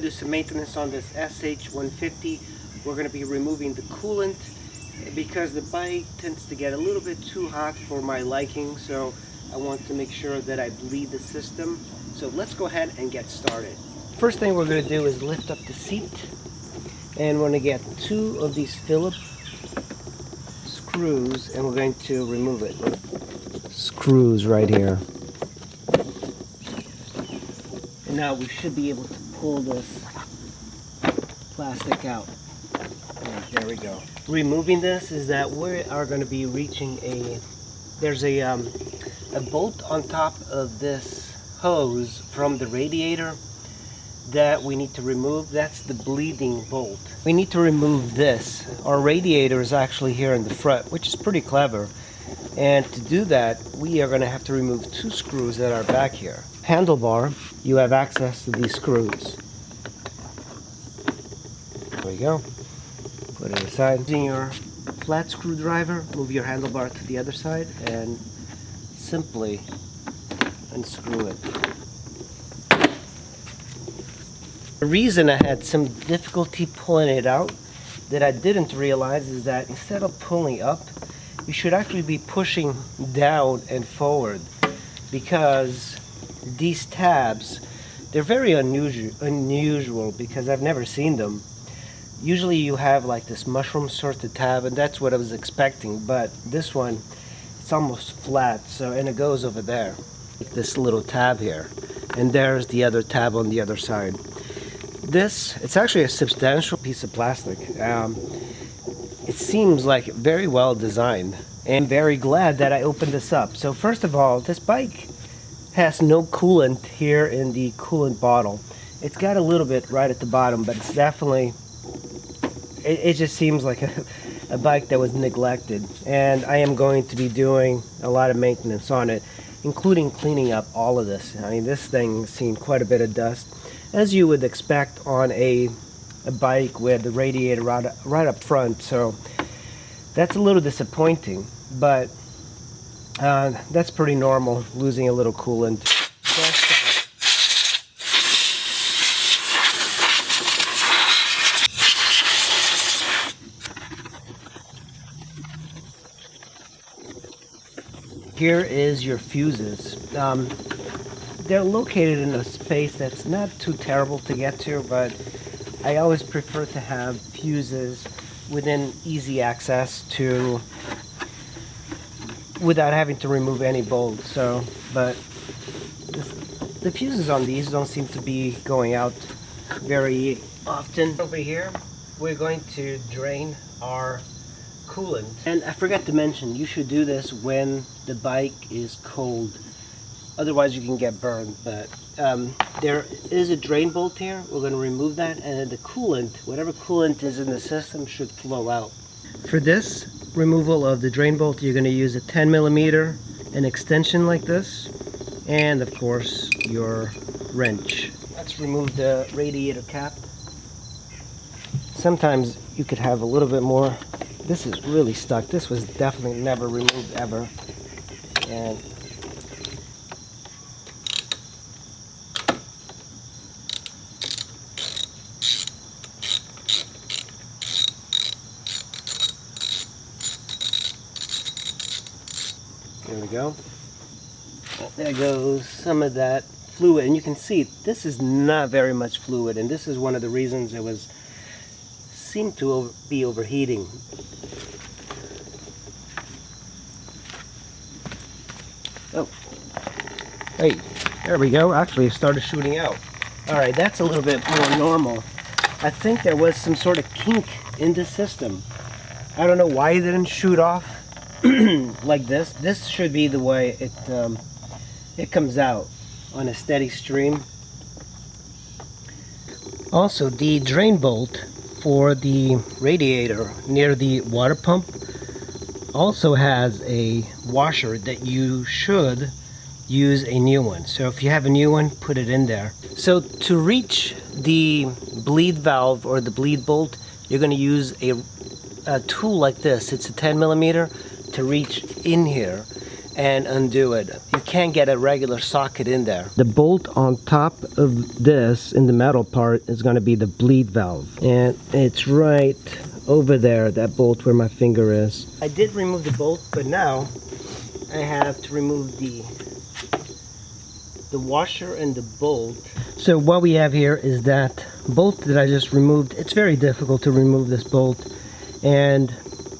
do some maintenance on this Sh150. We're going to be removing the coolant because the bike tends to get a little bit too hot for my liking, so I want to make sure that I bleed the system. So let's go ahead and get started. First thing we're going to do is lift up the seat, and we're going to get 2 of these Phillips screws and we're going to remove it. Screws right here. And now we should be able to pull this plastic out. Right, there we go. Removing this is that we are going to be reaching there's a bolt on top of this hose from the radiator that we need to remove. That's the bleeding bolt. We need to remove this. Our radiator is actually here in the front, which is pretty clever. And to do that, we are going to have to remove 2 screws that are back here. Handlebar, you have access to these screws. There we go. Put it aside. Using your flat screwdriver, move your handlebar to the other side and simply unscrew it. The reason I had some difficulty pulling it out that I didn't realize is that instead of pulling up, you should actually be pushing down and forward, because these tabs, they're very unusual because I've never seen them. Usually you have like this mushroom sort of tab, and that's what I was expecting, but this one, it's almost flat, so, and it goes over there, like this little tab here, and there's the other tab on the other side. This, it's actually a substantial piece of plastic. It seems like very well designed, and very glad that I opened this up. So first of all, this bike has no coolant here in the coolant bottle. It's got a little bit right at the bottom, but it's definitely, it just seems like a bike that was neglected. And I am going to be doing a lot of maintenance on it, including cleaning up all of this. I mean, this thing's seen quite a bit of dust, as you would expect on a bike with the radiator right up front. So that's a little disappointing, but that's pretty normal, losing a little coolant. Here is your fuses. They're located in a space that's not too terrible to get to, but I always prefer to have fuses within easy access to, without having to remove any bolts. So, but the fuses on these don't seem to be going out very often. Over here, we're going to drain our coolant. And I forgot to mention, you should do this when the bike is cold. Otherwise you can get burned, but there is a drain bolt here. We're going to remove that, and then the coolant, whatever coolant is in the system, should flow out. For this removal of the drain bolt, you're going to use a 10mm, an extension like this, and of course your wrench. Let's remove the radiator cap. Sometimes you could have a little bit more. This is really stuck. This was definitely never removed ever. And there we go. There goes some of that fluid, and you can see this is not very much fluid, and this is one of the reasons it seemed to be overheating. Oh, hey, there we go. Actually, it started shooting out. All right, that's a little bit more normal. I think there was some sort of kink in the system. I don't know why it didn't shoot off like this. This should be the way it comes out on a steady stream. Also, the drain bolt for the radiator near the water pump also has a washer that you should use a new one. So if you have a new one, put it in there. So to reach the bleed valve or the bleed bolt, you're going to use a tool like this. It's a 10mm to reach in here. and undo it. You can't get a regular socket in there. The bolt on top of this, in the metal part, is going to be the bleed valve. And it's right over there, that bolt where my finger is. I did remove the bolt, but now I have to remove the washer and the bolt. So what we have here is that bolt that I just removed. It's very difficult to remove this bolt, and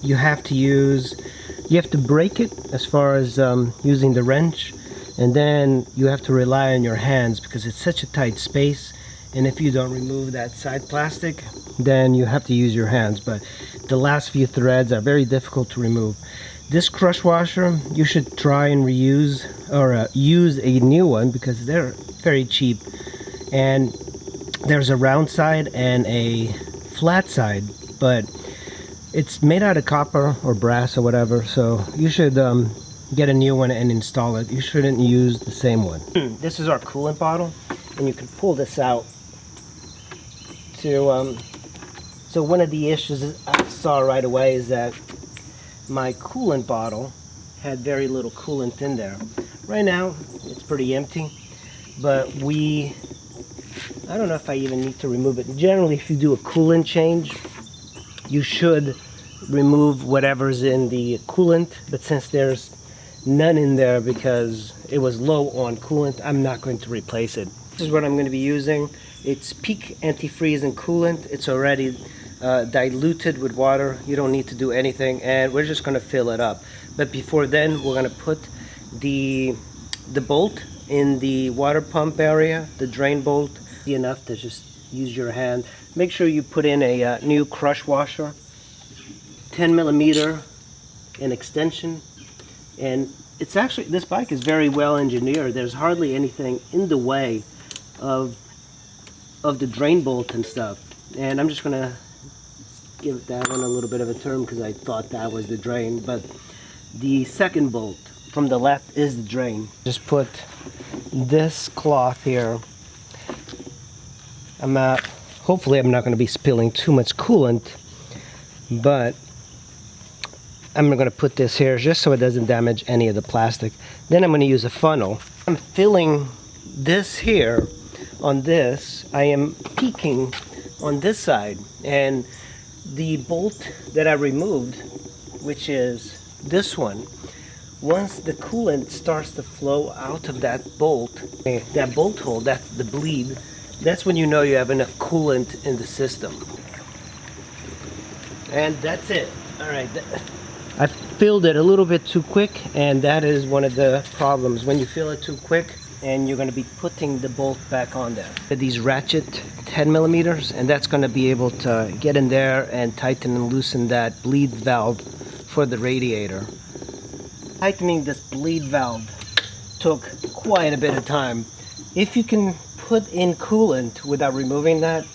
you have to break it as far as using the wrench, and then you have to rely on your hands because it's such a tight space, and if you don't remove that side plastic, then you have to use your hands. But the last few threads are very difficult to remove. This crush washer, you should try and reuse or use a new one because they're very cheap, and there's a round side and a flat side, but it's made out of copper or brass or whatever, so you should get a new one and install it. You shouldn't use the same one. This is our coolant bottle, and you can pull this out to so one of the issues I saw right away is that my coolant bottle had very little coolant in there. Right now it's pretty empty, but I don't know if I even need to remove it. Generally, if you do a coolant change, you should remove whatever's in the coolant, but since there's none in there because it was low on coolant, I'm not going to replace it. This is what I'm going to be using. It's Peak antifreeze and coolant. It's already diluted with water. You don't need to do anything, and we're just going to fill it up. But before then, we're going to put the bolt in the water pump area, the drain bolt. Enough to just use your hand. Make sure you put in a new crush washer, 10mm in extension, and it's actually, this bike is very well engineered. There's hardly anything in the way of the drain bolt and stuff. And I'm just gonna give that one a little bit of a turn because I thought that was the drain, but the second bolt from the left is the drain. Just put this cloth here. Hopefully I'm not going to be spilling too much coolant, but I'm going to put this here just so it doesn't damage any of the plastic. Then I'm going to use a funnel. I'm filling this here on this. I am peaking on this side, and the bolt that I removed, which is this one, once the coolant starts to flow out of that bolt hole, that's the bleed, that's when you know you have enough coolant in the system. And that's it. Alright, I filled it a little bit too quick, and that is one of the problems. When you fill it too quick, and you're going to be putting the bolt back on there. These ratchet 10mm, and that's going to be able to get in there and tighten and loosen that bleed valve for the radiator. Tightening this bleed valve took quite a bit of time. If you can put in coolant without removing that,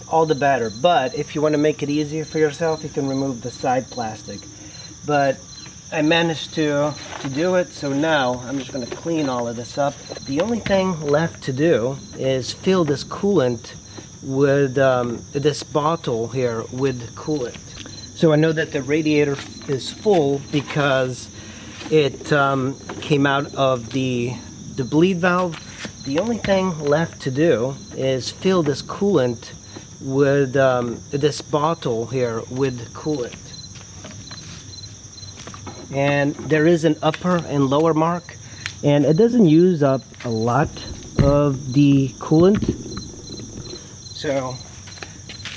all the better. But if you want to make it easier for yourself, you can remove the side plastic. But I managed to do it, so now I'm just going to clean all of this up. The only thing left to do is fill this coolant with this bottle here with coolant. So I know that the radiator is full because it came out of the bleed valve. The only thing left to do is fill this coolant with this bottle here with coolant. And there is an upper and lower mark, and it doesn't use up a lot of the coolant. So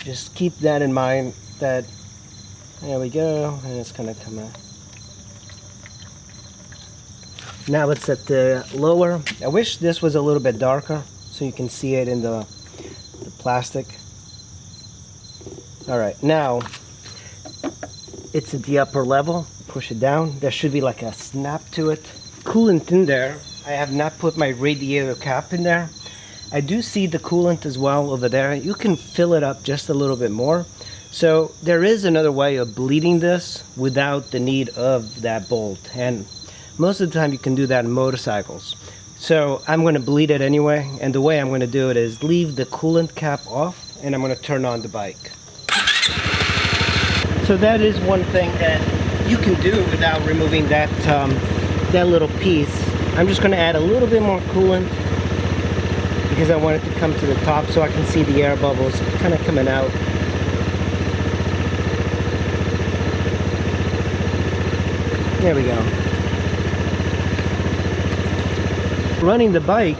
just keep that in mind, that there we go, and it's gonna come out. Now it's at the lower. I wish this was a little bit darker so you can see it in the plastic. Alright, now it's at the upper level. Push it down. There should be like a snap to it. Coolant in there. I have not put my radiator cap in there. I do see the coolant as well over there. You can fill it up just a little bit more. So there is another way of bleeding this without the need of that bolt, and most of the time you can do that in motorcycles. So I'm going to bleed it anyway, and the way I'm going to do it is leave the coolant cap off, and I'm going to turn on the bike. So that is one thing that you can do without removing that that little piece. I'm just going to add a little bit more coolant because I want it to come to the top so I can see the air bubbles kind of coming out. There we go. Running the bike,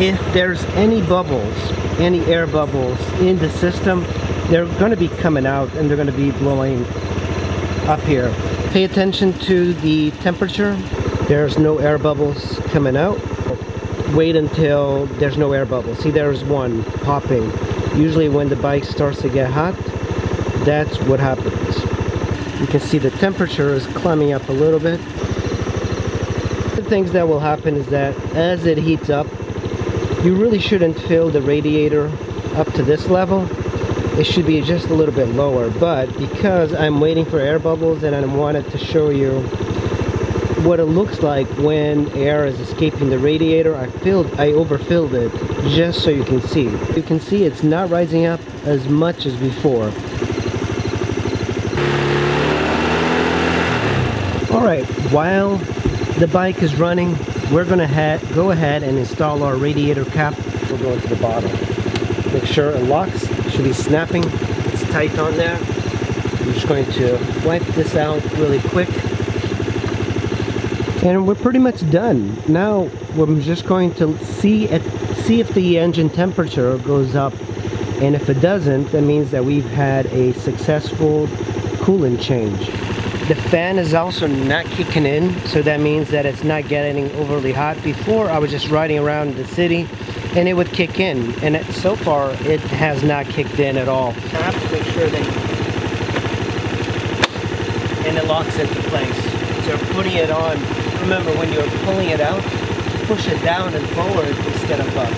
if there's any bubbles, any air bubbles in the system, they're going to be coming out and they're going to be blowing up here. Pay attention to the temperature. There's no air bubbles coming out. Wait until there's no air bubbles. See, there's one popping. Usually when the bike starts to get hot, that's what happens. You can see the temperature is climbing up a little bit. The things that will happen is that as it heats up, you really shouldn't fill the radiator up to this level. It should be just a little bit lower, but because I'm waiting for air bubbles and I wanted to show you what it looks like when air is escaping the radiator, I overfilled it just so you can see. You can see it's not rising up as much as before. Alright, while the bike is running, we're going to go ahead and install our radiator cap. We'll go into the bottom. Make sure it locks. It should be snapping. It's tight on there. I'm just going to wipe this out really quick. And we're pretty much done. Now we're just going to see if the engine temperature goes up. And if it doesn't, that means that we've had a successful coolant change. The fan is also not kicking in, so that means that it's not getting overly hot. Before, I was just riding around the city and it would kick in, and so far it has not kicked in at all. I have to make sure that and it locks into place. So putting it on, remember when you're pulling it out, push it down and forward instead of up.